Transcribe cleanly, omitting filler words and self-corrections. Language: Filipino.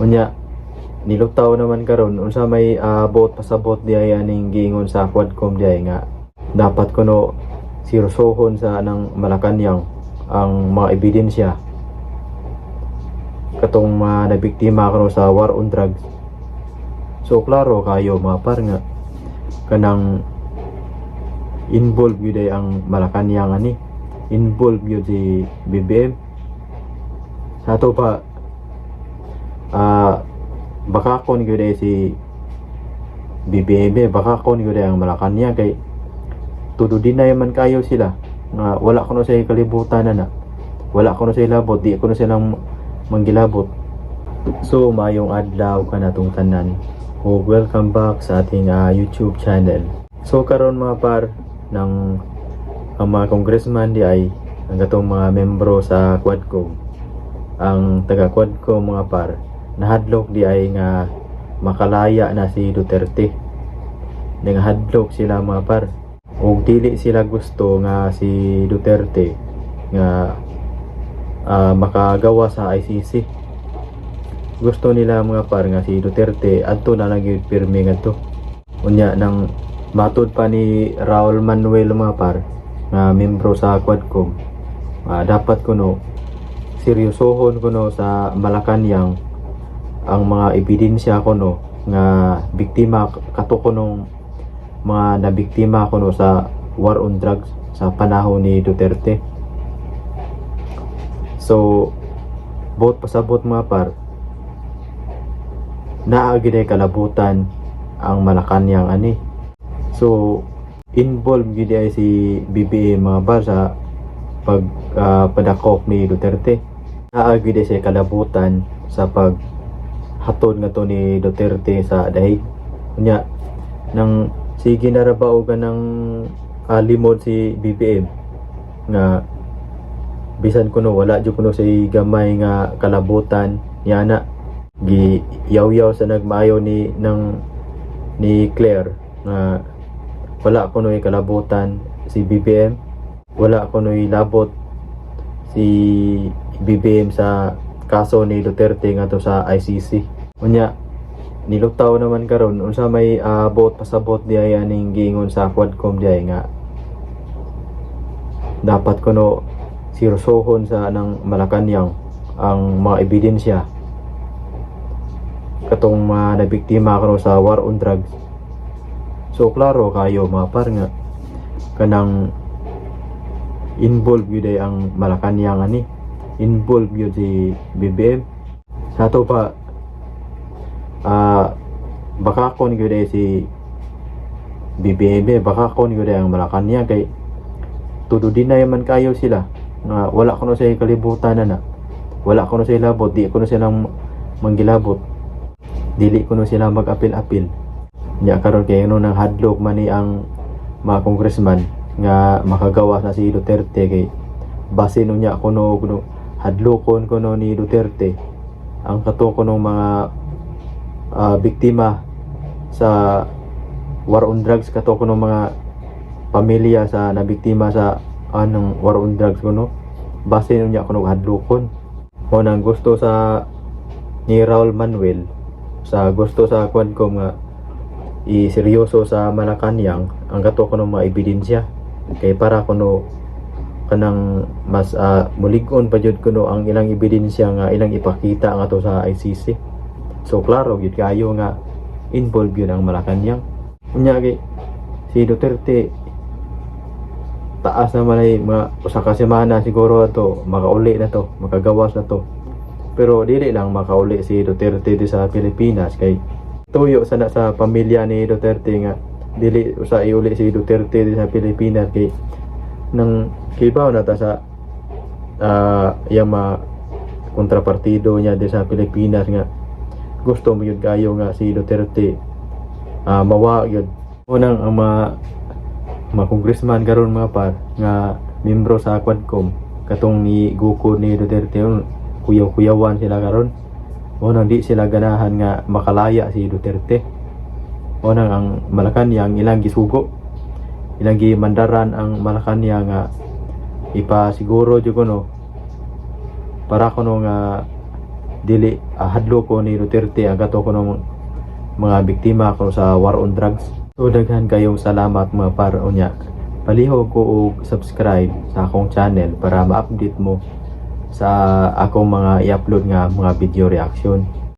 Unya nilutaw naman karon unsa may bot pasabot diay aning giingon sa Quadcom diay nga dapat kuno sirsohon sa anang Malacañang ang mga ebidensya katong mga nabiktima kuno sa war on drugs. So klaro kayo mga par nga kanang involved gyud ay ang Malacañang ani, involved gyud si BBM. Sa ato pa baka kon gyud ay si BBM, baka kon gyud ay ang Malacañang kay tudo dinay man kayo sila nga wala kuno sa kalibutan na wala kuno sa labot, di kuno silang manggilabot. So mayong adlaw kanatong tanan. Welcome back sa ating YouTube channel. So karon mga par ng ang mga congressman di ay ang gatong mga membro sa Quadcom, ang taga Quadcom mga par nahadlok di ay nga makalaya na si Duterte. Nangahadlok sila mga par ug dili sila gusto nga si Duterte nga makagawa sa ICC. Gusto nila mga par nga si Duterte adto na lang gyud pirmi ngadto. Unya nang matud pa ni Raul Manuel mga par nga membro sa Quadcom, dapat kuno seryosohon kuno sa Malacañang ang mga ebidensya kuno nga biktima kato kunong mga nabiktima kuno sa war on drugs sa panahon ni Duterte. So bot pasabot mga par naagid ay kalabutan ang Malacañang ani. So involved gyud ay si BBM mga par sa padakop ni Duterte. Naagid ay sa kalabutan sa paghatod nga to ni Duterte sa dahig. Unya nang sige narabaw ka ng limod si BBM nga bisan kuno wala jud kuno sa gamay nga kalabutan niya na gi yaw-yaw sa nagmaayo ni Claire nga wala kuno kalabutan si BBM, wala kuno labot si BBM sa kaso ni Duterte nga to sa ICC. Unya nilutaw naman karon unsa may bot pasabot diay aning giingon sa Quadcom diay nga dapat kuno sirsohon sa anang Malacañang ang mga ebidensya katong mga nabiktima kuno sa war on drugs. So klaro kayo mga par nga kanang involved gyud ay ang Malacañang ani, involved gyud si BBM. Sa ato pa baka kon gyud ay si BBM, baka kon gyud ay ang Malacañang kay tudo dinay man kayo sila nga wala kuno sa kalibutan na wala kuno sa labot, di kuno silang manggilabot, dili kuno sila mag-apil-apil. Nya karon kay ano nang hadlok man ni ang mga congressman nga makagawa na si Duterte kay basin unya kuno hadlokon kuno ni Duterte ang kato kuno mga biktima sa war on drugs, kato kuno mga pamilya sa nabiktima sa anong war on drugs kuno basin unya kuno hadlokon. Mo nang gusto sa ni Raul Manuel, sa gusto sa Quadcom nga iseryoso sa Malacañang ang kato kuno mga ebidensya kay para kuno kanang mas mulig-on pa jud kuno ang ilang ebidensya nga ilang ipakita nga to sa ICC. So klaro gyud kayo nga involved yun ang Malacañang. Unya kay si Duterte taas naman ay mga usa ka semana siguro ato makauli na to, makagawas na to. Pero dili lang makauli si Duterte di sa Pilipinas kay tuyo sana sa pamilya ni Duterte nga dili usa iuli si Duterte di sa Pilipinas kay nang kibaw na ta sa yung kontrapartido niya di sa Pilipinas nga gusto mo yun kayo nga si Duterte mawa yun. Unang ang mga congressman karon mga par nga membro sa Quadcom katong ni Guko ni Duterte kuyaw-kuyawan sila karon. Unang di sila ganahan nga makalaya si Duterte. Unang ang Malacañang ilang gisugo, ilang gimandaran ang Malacañang nga ipasiguro jud kuno para kuno nga dili hadlo ko ni Duterte ang kato ko ng mga biktima ko sa war on drugs. So daghan kayong salamat mga par unya. Palihog ko og subscribe sa akong channel para ma-update mo sa akong mga i-upload nga mga video reaction.